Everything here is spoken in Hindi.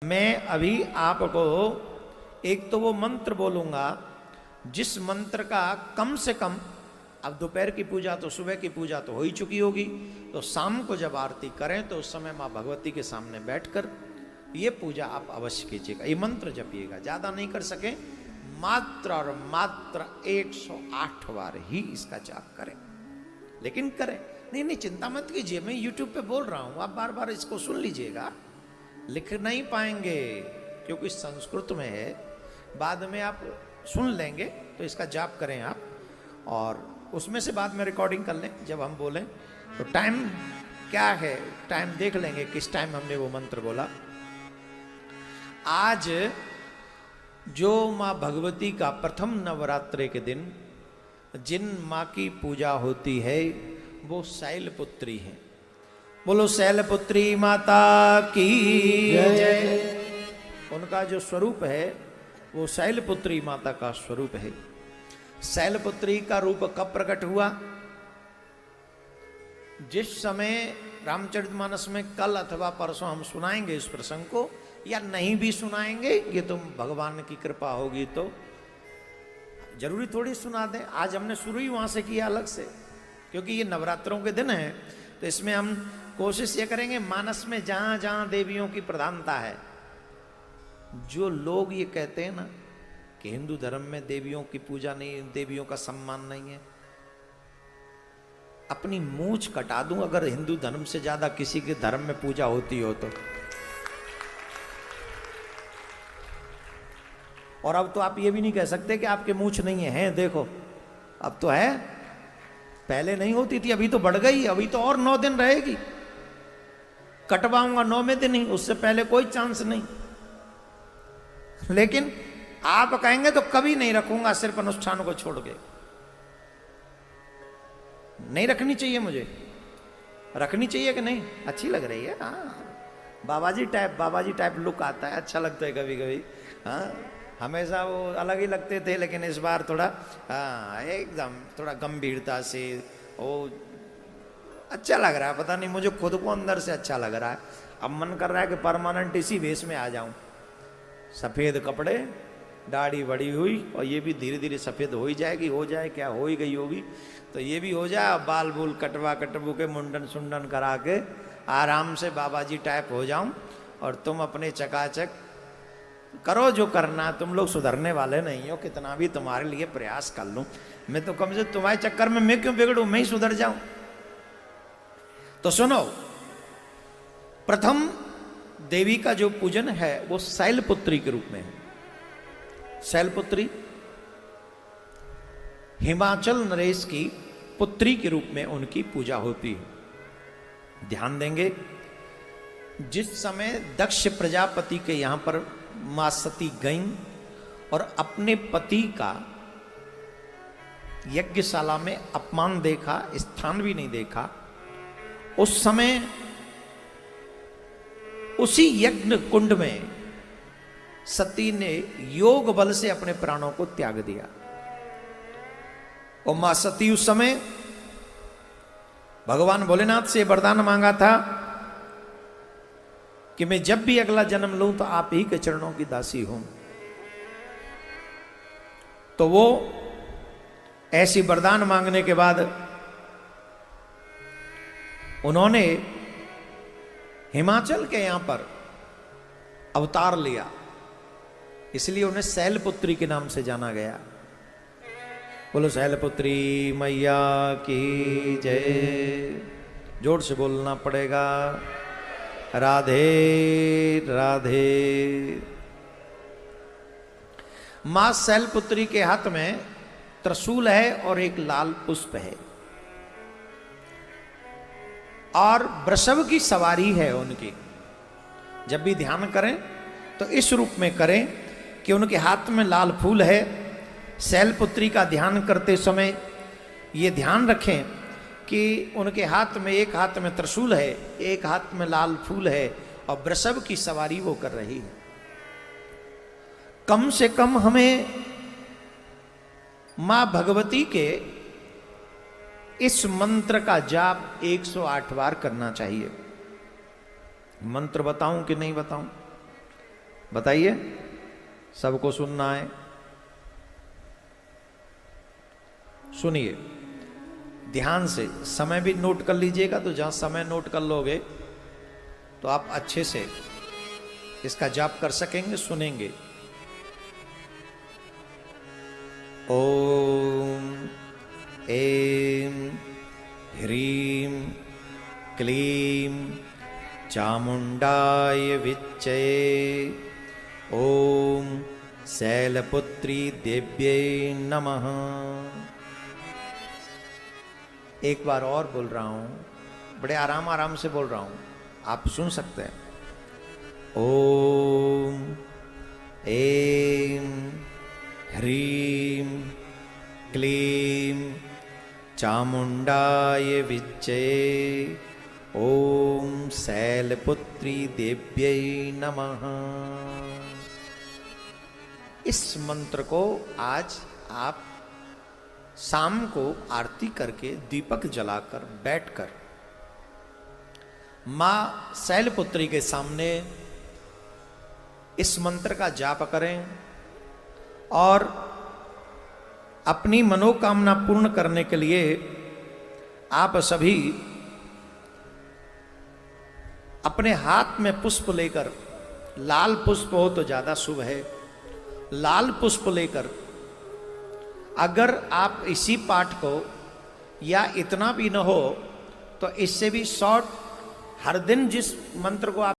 मैं अभी आपको एक तो वो मंत्र बोलूंगा जिस मंत्र का कम से कम, अब दोपहर की पूजा तो सुबह की पूजा तो हो ही चुकी होगी, तो शाम को जब आरती करें तो उस समय माँ भगवती के सामने बैठकर ये पूजा आप अवश्य कीजिएगा, ये मंत्र जपिएगा। ज़्यादा नहीं कर सके मात्र और मात्र 108 बार ही इसका जाप करें, लेकिन करें। नहीं नहीं चिंता मत कीजिए, मैं YouTube पे बोल रहा हूँ, आप बार बार इसको सुन लीजिएगा। लिख नहीं पाएंगे क्योंकि संस्कृत में है, बाद में आप सुन लेंगे, तो इसका जाप करें आप, और उसमें से बाद में रिकॉर्डिंग कर लें जब हम बोलें। तो टाइम क्या है, टाइम देख लेंगे किस टाइम हमने वो मंत्र बोला। आज जो माँ भगवती का प्रथम नवरात्रि के दिन जिन माँ की पूजा होती है वो शैलपुत्री है। बोलो शैलपुत्री माता की जय। उनका जो स्वरूप है वो शैलपुत्री माता का स्वरूप है। शैलपुत्री का रूप कब प्रकट हुआ? जिस समय रामचरितमानस में कल अथवा परसों हम सुनाएंगे इस प्रसंग को, या नहीं भी सुनाएंगे, ये तो भगवान की कृपा होगी, तो जरूरी थोड़ी सुना दें। आज हमने शुरू ही वहां से किया अलग से, क्योंकि ये नवरात्रों के दिन हैं, तो इसमें हम कोशिश ये करेंगे मानस में जहां जहां देवियों की प्रधानता है। जो लोग ये कहते हैं ना कि हिंदू धर्म में देवियों की पूजा नहीं, देवियों का सम्मान नहीं है, अपनी मूंछ कटा दूं अगर हिंदू धर्म से ज्यादा किसी के धर्म में पूजा होती हो तो। और अब तो आप ये भी नहीं कह सकते कि आपके मूंछ नहीं है, देखो अब तो है, पहले नहीं होती थी, अभी तो बढ़ गई, अभी तो और 9 दिन रहेगी। कटवाऊंगा 9वें दिन ही, उससे पहले कोई चांस नहीं। लेकिन आप कहेंगे तो कभी नहीं रखूंगा, सिर्फ अनुष्ठान को छोड़ के। नहीं रखनी चाहिए, मुझे रखनी चाहिए कि नहीं? अच्छी लग रही है, हाँ, बाबाजी टाइप लुक आता है, अच्छा लगता है कभी कभी। हाँ, हमेशा वो अलग ही लगते थे, लेकिन इस बार थोड़ा हाँ एकदम थोड़ा गंभीरता से वो अच्छा लग रहा है। पता नहीं मुझे खुद को अंदर से अच्छा लग रहा है। अब मन कर रहा है कि परमानेंट इसी वेश में आ जाऊं, सफेद कपड़े, दाढ़ी बड़ी हुई, और ये भी धीरे धीरे सफेद हो ही जाएगी, हो जाए क्या, हो ही गई होगी, तो ये भी हो जाए। बाल बूल कटवा के मुंडन सुंडन करा के आराम से बाबाजी टाइप हो जाऊं, और तुम अपने चकाचक करो जो करना। तुम लोग सुधरने वाले नहीं हो, कितना भी तुम्हारे लिए प्रयास कर लूं, मैं तो कम से तुम्हारे चक्कर में मैं क्यों बिगड़ूं, मैं ही सुधर जाऊं। तो सुनो, प्रथम देवी का जो पूजन है वो शैलपुत्री के रूप में है। शैलपुत्री हिमाचल नरेश की पुत्री के रूप में उनकी पूजा होती है। ध्यान देंगे, जिस समय दक्ष प्रजापति के यहां पर मां सती गईं और अपने पति का यज्ञशाला में अपमान देखा, स्थान भी नहीं देखा, उस समय उसी यज्ञ कुंड में सती ने योग बल से अपने प्राणों को त्याग दिया। और मां सती उस समय भगवान भोलेनाथ से वरदान मांगा था कि मैं जब भी अगला जन्म लूं तो आप ही के चरणों की दासी हूं। तो वो ऐसी वरदान मांगने के बाद उन्होंने हिमाचल के यहां पर अवतार लिया, इसलिए उन्हें शैलपुत्री के नाम से जाना गया। बोलो शैलपुत्री मैया की जय। जोर से बोलना पड़ेगा, राधे राधे। मां शैलपुत्री के हाथ में त्रिशूल है और एक लाल पुष्प है, और वृषभ की सवारी है उनकी। जब भी ध्यान करें तो इस रूप में करें कि उनके हाथ में लाल फूल है। शैलपुत्री का ध्यान करते समय ये ध्यान रखें कि उनके हाथ में, एक हाथ में त्रिशूल है, एक हाथ में लाल फूल है, और वृषभ की सवारी वो कर रही है। कम से कम हमें मां भगवती के इस मंत्र का जाप 108 बार करना चाहिए। मंत्र बताऊं कि नहीं बताऊं? बताइए, सबको सुनना है। सुनिए ध्यान से, समय भी नोट कर लीजिएगा। तो जहां समय नोट कर लोगे तो आप अच्छे से इसका जाप कर सकेंगे, सुनेंगे। ओम ऐं ह्रीं क्लीं चामुंडाय विच्चे ओम शैलपुत्री देव्यै नमः। एक बार और बोल रहा हूं, बड़े आराम आराम से बोल रहा हूं, आप सुन सकते हैं। ओम ऐं ह्रीं क्लीं चामुंडाय विच्चे ओम शैलपुत्री देव्यै नमः। इस मंत्र को आज आप शाम को आरती करके दीपक जलाकर बैठकर मां शैलपुत्री के सामने इस मंत्र का जाप करें और अपनी मनोकामना पूर्ण करने के लिए आप सभी अपने हाथ में पुष्प लेकर, लाल पुष्प हो तो ज्यादा शुभ है, लाल पुष्प लेकर अगर आप इसी पाठ को या इतना भी न हो तो इससे भी शॉर्ट, हर दिन जिस मंत्र को आप